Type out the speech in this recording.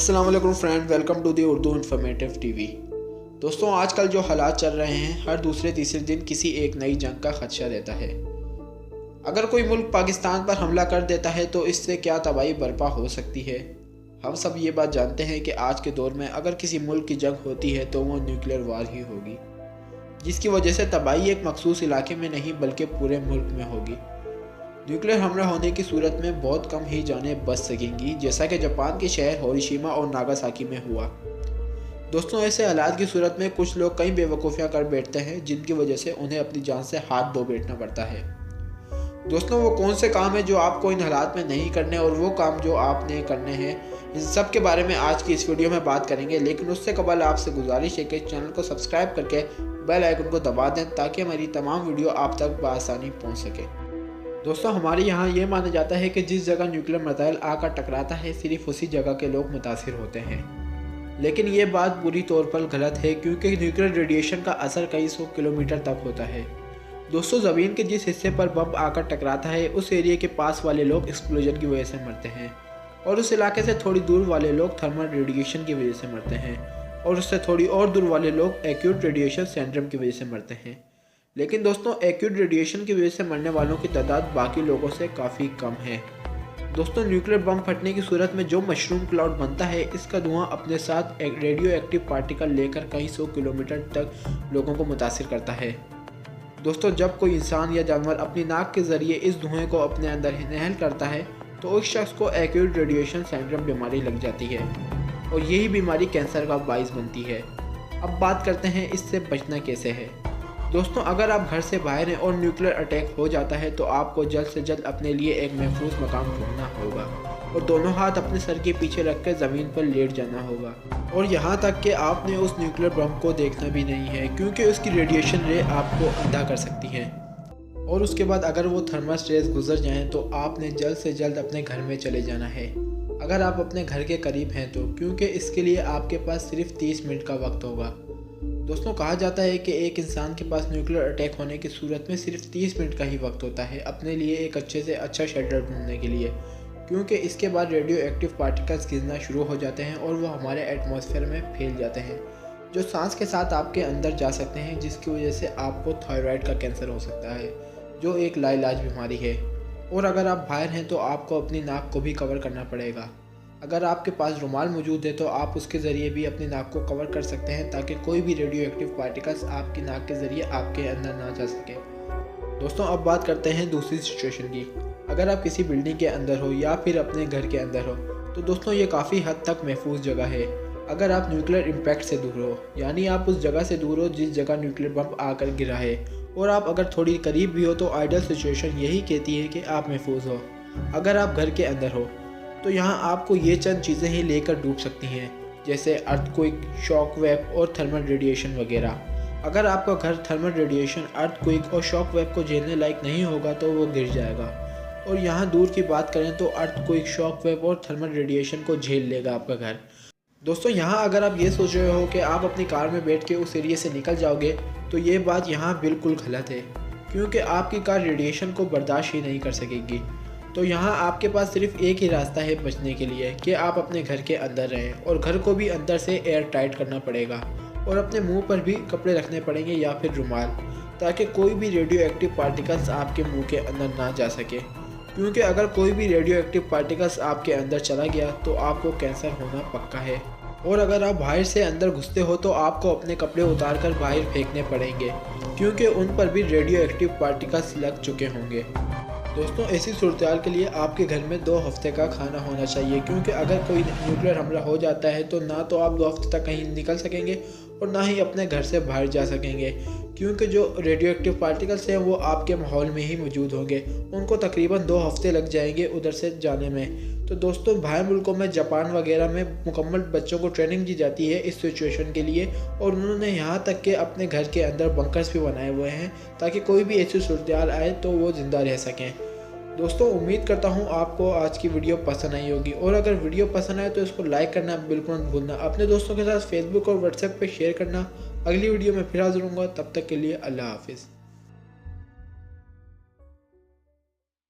अस्सलाम वालेकुम friend, welcome to the Urdu informative TV. दोस्तों, आजकल जो हालात चल रहे हैं, हर दूसरे तीसरे दिन किसी एक नई जंग का खदशा रहता है। अगर कोई मुल्क पाकिस्तान पर हमला कर देता है तो इससे क्या तबाही बर्पा हो सकती है। हम सब ये बात जानते हैं कि आज के दौर में अगर किसी मुल्क की जंग होती है तो वो न्यूक्लियर वार ही होगी, जिसकी वजह से तबाही एक मखसूस इलाके में नहीं बल्कि पूरे मुल्क में होगी। न्यूक्लियर हमला होने की सूरत में बहुत कम ही जानें बच सकेंगी, जैसा कि जापान के शहर हिरोशिमा और नागासाकी में हुआ। दोस्तों, ऐसे हालात की सूरत में कुछ लोग कई बेवकूफ़ियाँ कर बैठते हैं, जिनकी वजह से उन्हें अपनी जान से हाथ धो बैठना पड़ता है। दोस्तों, वो कौन से काम है जो आपको इन हालात में नहीं करने और वो काम जो आपने करने हैं, इन सब के बारे में आज की इस वीडियो में बात करेंगे। लेकिन उससे कबल आपसे गुजारिश है कि चैनल को सब्सक्राइब करके बेल आइकन को दबा दें ताकि हमारी तमाम वीडियो आप तक बआसानी पहुँच सके। दोस्तों, हमारे यहाँ ये माना जाता है कि जिस जगह न्यूक्लियर मिसाइल आकर टकराता है, सिर्फ उसी जगह के लोग मुतासिर होते हैं। लेकिन ये बात पूरी तौर पर गलत है, क्योंकि न्यूक्लियर रेडिएशन का असर कई सौ किलोमीटर तक होता है। दोस्तों, ज़मीन के जिस हिस्से पर बम आकर टकराता है, उस एरिया के पास वाले लोग एक्सप्लोजन की वजह से मरते हैं, और उस इलाके से थोड़ी दूर वाले लोग थर्मल रेडिएशन की वजह से मरते हैं, और उससे थोड़ी और दूर वाले लोग एक्यूट रेडिएशन सिंड्रोम की वजह से मरते हैं। लेकिन दोस्तों, एक्यूट रेडिएशन की वजह से मरने वालों की तादाद बाकी लोगों से काफ़ी कम है। दोस्तों, न्यूक्लियर बम फटने की सूरत में जो मशरूम क्लाउड बनता है, इसका धुआं अपने साथ एक रेडियो एक्टिव पार्टिकल लेकर कई सौ किलोमीटर तक लोगों को मुतासिर करता है। दोस्तों, जब कोई इंसान या जानवर अपनी नाक के ज़रिए इस धुएं को अपने अंदर इनहेल करता है तो उस शख्स को एक्यूट रेडिएशन सिंड्रोम बीमारी लग जाती है, और यही बीमारी कैंसर का बाइस बनती है। अब बात करते हैं इससे बचना कैसे है। दोस्तों, अगर आप घर से बाहर हैं और न्यूक्लियर अटैक हो जाता है तो आपको जल्द से जल्द अपने लिए एक महफूज मकाम ढूंढना होगा, और दोनों हाथ अपने सर के पीछे रखकर ज़मीन पर लेट जाना होगा। और यहाँ तक कि आपने उस न्यूक्लियर बम को देखना भी नहीं है, क्योंकि उसकी रेडिएशन रे आपको अंधा कर सकती है। और उसके बाद अगर वो थर्मल स्ट्रेस गुजर जाएँ तो आपने जल्द से जल्द अपने घर में चले जाना है, अगर आप अपने घर के करीब हैं तो, क्योंकि इसके लिए आपके पास सिर्फ 30 मिनट का वक्त होगा। दोस्तों, कहा जाता है कि एक इंसान के पास न्यूक्लियर अटैक होने की सूरत में सिर्फ 30 मिनट का ही वक्त होता है अपने लिए एक अच्छे से अच्छा शेल्टर ढूंढने के लिए, क्योंकि इसके बाद रेडियो एक्टिव पार्टिकल्स गिरना शुरू हो जाते हैं और वो हमारे एटमॉस्फेयर में फैल जाते हैं, जो सांस के साथ आपके अंदर जा सकते हैं, जिसकी वजह से आपको थायराइड का कैंसर हो सकता है, जो एक लाइलाज बीमारी है। और अगर आप बाहर हैं तो आपको अपनी नाक को भी कवर करना पड़ेगा। अगर आपके पास रुमाल मौजूद है तो आप उसके ज़रिए भी अपनी नाक को कवर कर सकते हैं, ताकि कोई भी रेडियो एक्टिव पार्टिकल्स आपकी नाक के ज़रिए आपके अंदर ना जा सके। दोस्तों, अब बात करते हैं दूसरी सिचुएशन की। अगर आप किसी बिल्डिंग के अंदर हो या फिर अपने घर के अंदर हो तो दोस्तों, ये काफ़ी हद तक महफूज जगह है। अगर आप न्यूक्लियर इम्पैक्ट से दूर हो, यानी आप उस जगह से दूर हो जिस जगह न्यूक्लियर बम आकर गिरा है, और आप अगर थोड़ी करीब भी हो तो आइडियल सिचुएशन यही कहती है कि आप महफूज हो। अगर आप घर के अंदर हो तो यहाँ आपको ये चंद चीज़ें ही लेकर डूब सकती हैं, जैसे अर्थक्वेक, शॉक वेव और थर्मल रेडिएशन वगैरह। अगर आपका घर थर्मल रेडिएशन, अर्थक्वेक और शॉक वेव को झेलने लायक नहीं होगा तो वो गिर जाएगा। और यहाँ दूर की बात करें तो अर्थक्वेक, शॉक वेव और थर्मल रेडिएशन को झेल लेगा आपका घर। दोस्तों, यहाँ अगर आप ये सोच रहे हो कि आप अपनी कार में बैठ के उस एरिया से निकल जाओगे तो ये बात यहाँ बिल्कुल गलत है, क्योंकि आपकी कार रेडिएशन को बर्दाश्त ही नहीं कर सकेगी। तो यहाँ आपके पास सिर्फ एक ही रास्ता है बचने के लिए कि आप अपने घर के अंदर रहें, और घर को भी अंदर से एयर टाइट करना पड़ेगा, और अपने मुंह पर भी कपड़े रखने पड़ेंगे या फिर रुमाल, ताकि कोई भी रेडियो एक्टिव पार्टिकल्स आपके मुंह के अंदर ना जा सके, क्योंकि अगर कोई भी रेडियो एक्टिव पार्टिकल्स आपके अंदर चला गया तो आपको कैंसर होना पक्का है। और अगर आप बाहर से अंदर घुसते हो तो आपको अपने कपड़े उतार कर बाहर फेंकने पड़ेंगे, क्योंकि उन पर भी रेडियो एक्टिव पार्टिकल्स लग चुके होंगे। दोस्तों, ऐसी सूरत के लिए आपके घर में 2 हफ्ते का खाना होना चाहिए, क्योंकि अगर कोई न्यूक्लियर हमला हो जाता है तो ना तो आप 2 हफ्ते तक कहीं निकल सकेंगे और ना ही अपने घर से बाहर जा सकेंगे, क्योंकि जो रेडियो एक्टिव पार्टिकल्स हैं वो आपके माहौल में ही मौजूद होंगे। उनको तकरीबन 2 हफ्ते लग जाएंगे उधर से जाने में। तो दोस्तों, बाहर मुल्कों में, जापान वगैरह में मुकम्मल बच्चों को ट्रेनिंग दी जाती है इस सिचुएशन के लिए, और उन्होंने यहाँ तक कि अपने घर के अंदर बंकर्स भी बनाए हुए हैं ताकि कोई भी ऐसी सूरत आए तो वो ज़िंदा रह सकें। दोस्तों, उम्मीद करता हूँ आपको आज की वीडियो पसंद आई होगी, और अगर वीडियो पसंद आए तो इसको लाइक करना बिल्कुल मत भूलना। अपने दोस्तों के साथ फेसबुक और व्हाट्सएप पे शेयर करना। अगली वीडियो में फिर हाजिर होऊंगा, तब तक के लिए अल्लाह हाफिज़।